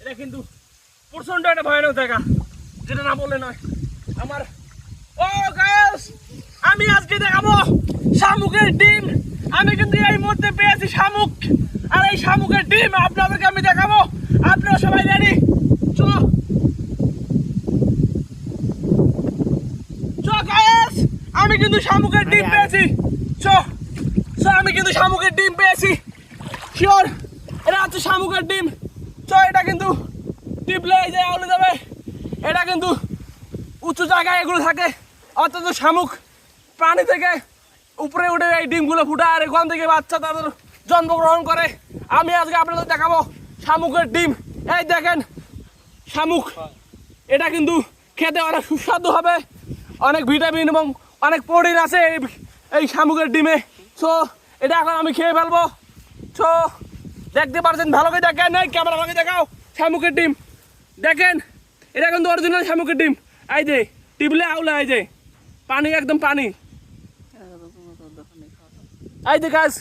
এটা কিন্তু প্রচন্ড একটা ভয়ানক জায়গা, যেটা না বললে নয় আমার। ও গাইস, আমি আজকে দেখাবো শামুকের ডিম। আমি কিন্তু এই মধ্যে পেয়েছি শামুক, আর এই শামুকের ডিম আপনাদেরকে আমি দেখাবো। আপনারা সবাই রেডি? চলো গাইস, আমি কিন্তু শামুকের ডিম পেয়েছি। আমি কিন্তু শামুকের ডিম পেয়েছি, শিওর এটা হচ্ছে শামুকের ডিম। এটা কিন্তু টিপলে এই যে আউলে যাবে। এটা কিন্তু উঁচু জায়গায় এগুলো থাকে, অথচ শামুক প্রাণী থেকে উপরে উঠে এই ডিমগুলো ফুটায়, আর এখান থেকে বাচ্চা তাদের জন্মগ্রহণ করে। আমি আজকে আপনাদের দেখাবো শামুকের ডিম। এই দেখেন শামুক, এটা কিন্তু খেতে অনেক সুস্বাদু হবে, অনেক ভিটামিন এবং অনেক প্রোটিন আছে এই শামুকের ডিমে। এটা এখন আমি খেয়ে ফেলবো। দেখতে পাচ্ছেন, ভালো করে দেখেন, এই ক্যামেরা ভালো করে দেখাও। শামুকের ডিম দেখেন, এটা কিন্তু অরিজিনাল শামুকের ডিম। এই যে টিপলে আউলা, এই যে পানি, একদম পানি। এই যে গাছ